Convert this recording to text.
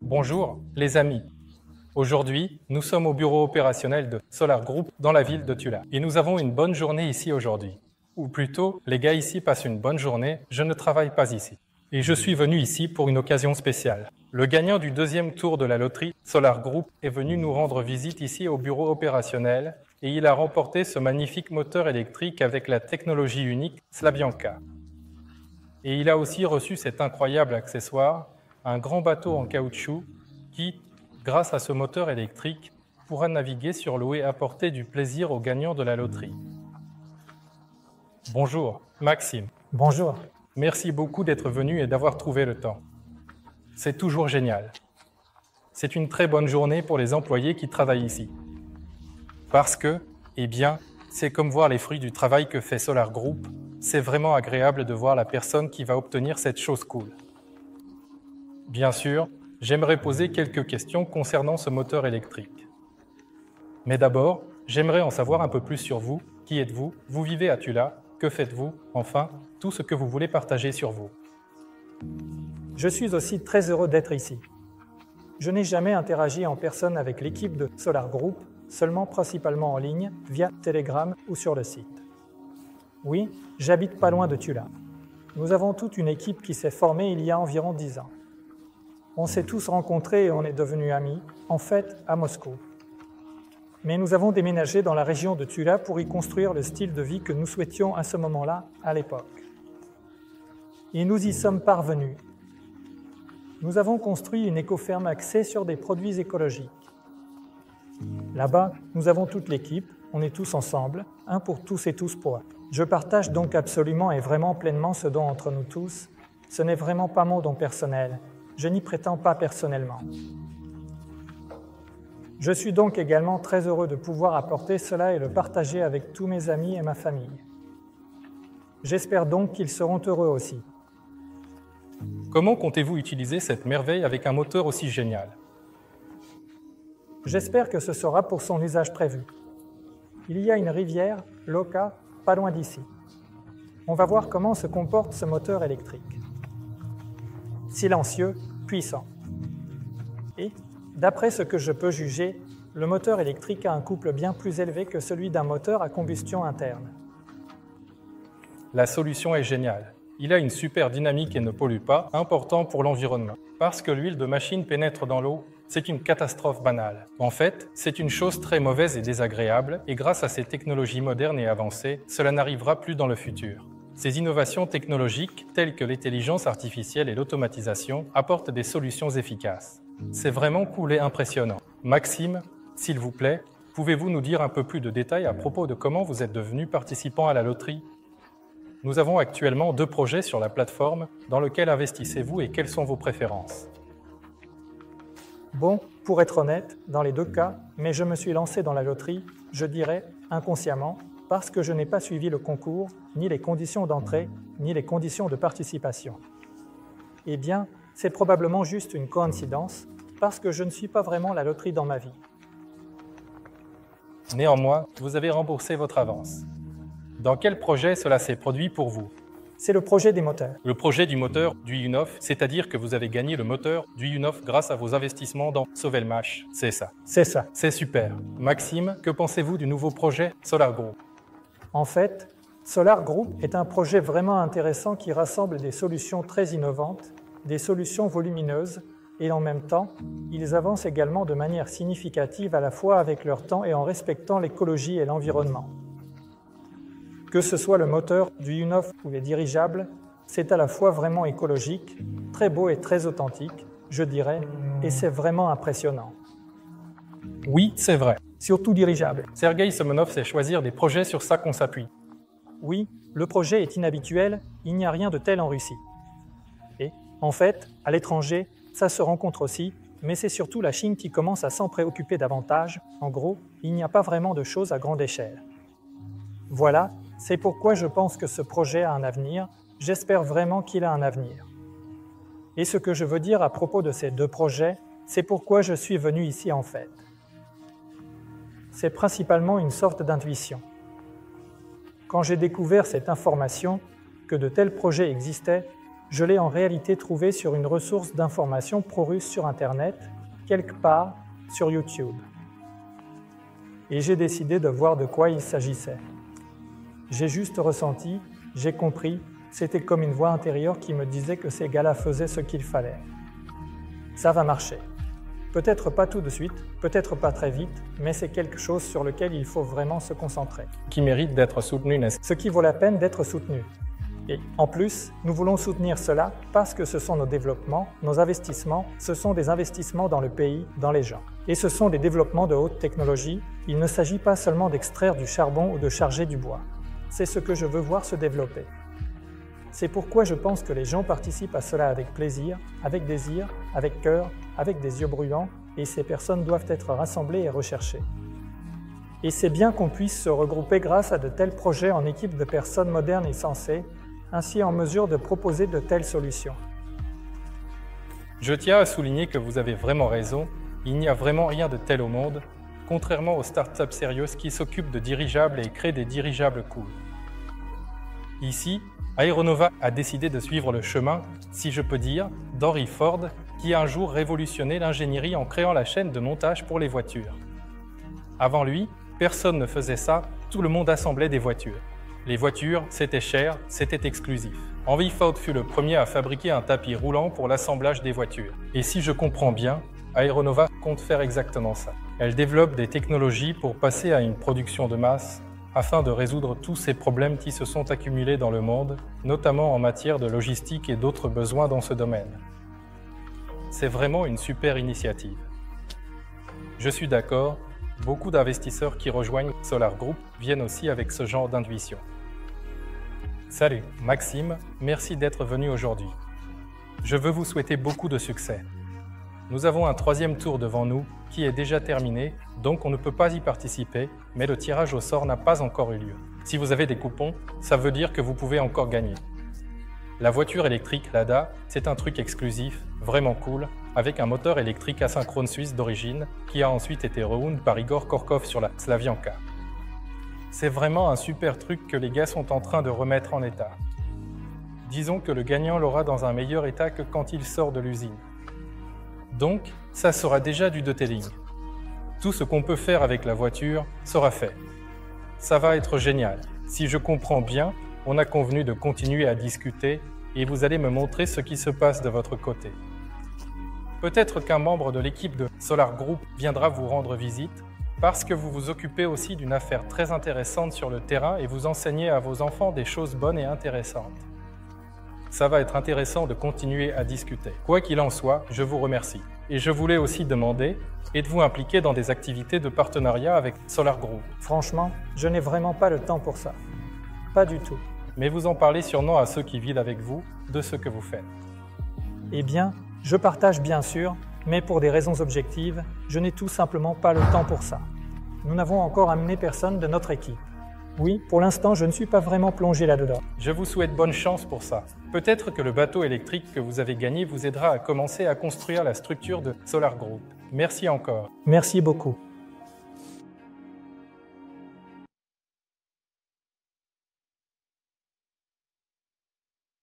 Bonjour les amis. Aujourd'hui, nous sommes au bureau opérationnel de Solar Group dans la ville de Tula. Et nous avons une bonne journée ici aujourd'hui. Ou plutôt, les gars ici passent une bonne journée, je ne travaille pas ici. Et je suis venu ici pour une occasion spéciale. Le gagnant du deuxième tour de la loterie, Solar Group, est venu nous rendre visite ici au bureau opérationnel et il a remporté ce magnifique moteur électrique avec la technologie unique Slabianca. Et il a aussi reçu cet incroyable accessoire, un grand bateau en caoutchouc qui, grâce à ce moteur électrique, pourra naviguer sur l'eau et apporter du plaisir aux gagnants de la loterie. Bonjour, Maxime. Bonjour. Merci beaucoup d'être venu et d'avoir trouvé le temps. C'est toujours génial. C'est une très bonne journée pour les employés qui travaillent ici. Parce que, c'est comme voir les fruits du travail que fait Solar Group. C'est vraiment agréable de voir la personne qui va obtenir cette chose cool. Bien sûr, j'aimerais poser quelques questions concernant ce moteur électrique. Mais d'abord, j'aimerais en savoir un peu plus sur vous. Qui êtes-vous? Vous vivez à Tula? Que faites-vous? Enfin, tout ce que vous voulez partager sur vous. Je suis aussi très heureux d'être ici. Je n'ai jamais interagi en personne avec l'équipe de Solar Group, seulement principalement en ligne, via Telegram ou sur le site. Oui, j'habite pas loin de Tula. Nous avons toute une équipe qui s'est formée il y a environ 10 ans. On s'est tous rencontrés et on est devenus amis, en fait, à Moscou. Mais nous avons déménagé dans la région de Tula pour y construire le style de vie que nous souhaitions à ce moment-là, à l'époque. Et nous y sommes parvenus. Nous avons construit une écoferme axée sur des produits écologiques. Là-bas, nous avons toute l'équipe, on est tous ensemble, un pour tous et tous pour un. Je partage donc absolument et vraiment pleinement ce don entre nous tous. Ce n'est vraiment pas mon don personnel. Je n'y prétends pas personnellement. Je suis donc également très heureux de pouvoir apporter cela et le partager avec tous mes amis et ma famille. J'espère donc qu'ils seront heureux aussi. Comment comptez-vous utiliser cette merveille avec un moteur aussi génial? J'espère que ce sera pour son usage prévu. Il y a une rivière, l'Oka, pas loin d'ici. On va voir comment se comporte ce moteur électrique. Silencieux, puissant. Et, d'après ce que je peux juger, le moteur électrique a un couple bien plus élevé que celui d'un moteur à combustion interne. La solution est géniale. Il a une super dynamique et ne pollue pas, important pour l'environnement. Parce que l'huile de machine pénètre dans l'eau, c'est une catastrophe banale. En fait, c'est une chose très mauvaise et désagréable, et grâce à ces technologies modernes et avancées, cela n'arrivera plus dans le futur. Ces innovations technologiques, telles que l'intelligence artificielle et l'automatisation, apportent des solutions efficaces. C'est vraiment cool et impressionnant. Maxime, s'il vous plaît, pouvez-vous nous dire un peu plus de détails à propos de comment vous êtes devenu participant à la loterie? Nous avons actuellement 2 projets sur la plateforme. Dans lequel investissez-vous et quelles sont vos préférences? Bon, pour être honnête, dans les 2 cas, mais je me suis lancé dans la loterie, je dirais, inconsciemment, parce que je n'ai pas suivi le concours, ni les conditions d'entrée, ni les conditions de participation. Eh bien, c'est probablement juste une coïncidence, parce que je ne suis pas vraiment la loterie dans ma vie. Néanmoins, vous avez remboursé votre avance. Dans quel projet cela s'est produit pour vous? C'est le projet des moteurs. Le projet du moteur du UNOF, c'est-à-dire que vous avez gagné le moteur du UNOF grâce à vos investissements dans Sovelmash, c'est ça? C'est ça. C'est super. Maxime, que pensez-vous du nouveau projet Solar Group? En fait, Solar Group est un projet vraiment intéressant qui rassemble des solutions très innovantes, des solutions volumineuses, et en même temps, ils avancent également de manière significative à la fois avec leur temps et en respectant l'écologie et l'environnement. Que ce soit le moteur du UNOF ou les dirigeables, c'est à la fois vraiment écologique, très beau et très authentique, je dirais, et c'est vraiment impressionnant. Oui, c'est vrai. Surtout dirigeable. Sergueï Somonov sait choisir des projets sur ça qu'on s'appuie. Oui, le projet est inhabituel, il n'y a rien de tel en Russie. Et, en fait, à l'étranger, ça se rencontre aussi, mais c'est surtout la Chine qui commence à s'en préoccuper davantage. En gros, il n'y a pas vraiment de choses à grande échelle. Voilà, c'est pourquoi je pense que ce projet a un avenir, j'espère vraiment qu'il a un avenir. Et ce que je veux dire à propos de ces 2 projets, c'est pourquoi je suis venu ici en fait. C'est principalement une sorte d'intuition. Quand j'ai découvert cette information, que de tels projets existaient, Je l'ai en réalité trouvé sur une ressource d'information pro-russe sur Internet, quelque part sur YouTube. Et j'ai décidé de voir de quoi il s'agissait. J'ai juste ressenti, j'ai compris, c'était comme une voix intérieure qui me disait que ces gars-là faisaient ce qu'il fallait. Ça va marcher. Peut-être pas tout de suite, peut-être pas très vite, mais c'est quelque chose sur lequel il faut vraiment se concentrer. Qui mérite d'être soutenu, n'est-ce pas? Ce qui vaut la peine d'être soutenu. Et en plus, nous voulons soutenir cela parce que ce sont nos développements, nos investissements, ce sont des investissements dans le pays, dans les gens. Et ce sont des développements de haute technologie, il ne s'agit pas seulement d'extraire du charbon ou de charger du bois. C'est ce que je veux voir se développer. C'est pourquoi je pense que les gens participent à cela avec plaisir, avec désir, avec cœur, avec des yeux brûlants, et ces personnes doivent être rassemblées et recherchées. Et c'est bien qu'on puisse se regrouper grâce à de tels projets en équipe de personnes modernes et sensées, ainsi en mesure de proposer de telles solutions. Je tiens à souligner que vous avez vraiment raison, il n'y a vraiment rien de tel au monde, contrairement aux startups sérieuses qui s'occupent de dirigeables et créent des dirigeables cool. Ici, Aeronova a décidé de suivre le chemin, si je peux dire, d'Henry Ford, qui a un jour révolutionné l'ingénierie en créant la chaîne de montage pour les voitures. Avant lui, personne ne faisait ça, tout le monde assemblait des voitures. Les voitures, c'était cher, c'était exclusif. Henry Ford fut le premier à fabriquer un tapis roulant pour l'assemblage des voitures. Et si je comprends bien, Aeronova compte faire exactement ça. Elle développe des technologies pour passer à une production de masse, afin de résoudre tous ces problèmes qui se sont accumulés dans le monde, notamment en matière de logistique et d'autres besoins dans ce domaine. C'est vraiment une super initiative. Je suis d'accord, beaucoup d'investisseurs qui rejoignent Solar Group viennent aussi avec ce genre d'intuition. Salut, Maxime, merci d'être venu aujourd'hui. Je veux vous souhaiter beaucoup de succès. Nous avons un 3e tour devant nous qui est déjà terminé, donc on ne peut pas y participer, mais le tirage au sort n'a pas encore eu lieu. Si vous avez des coupons, ça veut dire que vous pouvez encore gagner. La voiture électrique Lada, c'est un truc exclusif, vraiment cool, avec un moteur électrique asynchrone suisse d'origine qui a ensuite été rewound par Igor Korkov sur la Slavianka. C'est vraiment un super truc que les gars sont en train de remettre en état. Disons que le gagnant l'aura dans un meilleur état que quand il sort de l'usine. Donc, ça sera déjà du detailing. Tout ce qu'on peut faire avec la voiture sera fait. Ça va être génial. Si je comprends bien, on a convenu de continuer à discuter et vous allez me montrer ce qui se passe de votre côté. Peut-être qu'un membre de l'équipe de Solar Group viendra vous rendre visite parce que vous vous occupez aussi d'une affaire très intéressante sur le terrain et vous enseignez à vos enfants des choses bonnes et intéressantes. Ça va être intéressant de continuer à discuter. Quoi qu'il en soit, je vous remercie. Et je voulais aussi demander, êtes-vous impliqué dans des activités de partenariat avec Solar Group? Franchement, je n'ai vraiment pas le temps pour ça. Pas du tout. Mais vous en parlez sûrement à ceux qui vivent avec vous de ce que vous faites. Eh bien, je partage bien sûr, mais pour des raisons objectives, je n'ai tout simplement pas le temps pour ça. Nous n'avons encore amené personne de notre équipe. Oui, pour l'instant, je ne suis pas vraiment plongé là-dedans. Je vous souhaite bonne chance pour ça. Peut-être que le bateau électrique que vous avez gagné vous aidera à commencer à construire la structure de Solar Group. Merci encore. Merci beaucoup.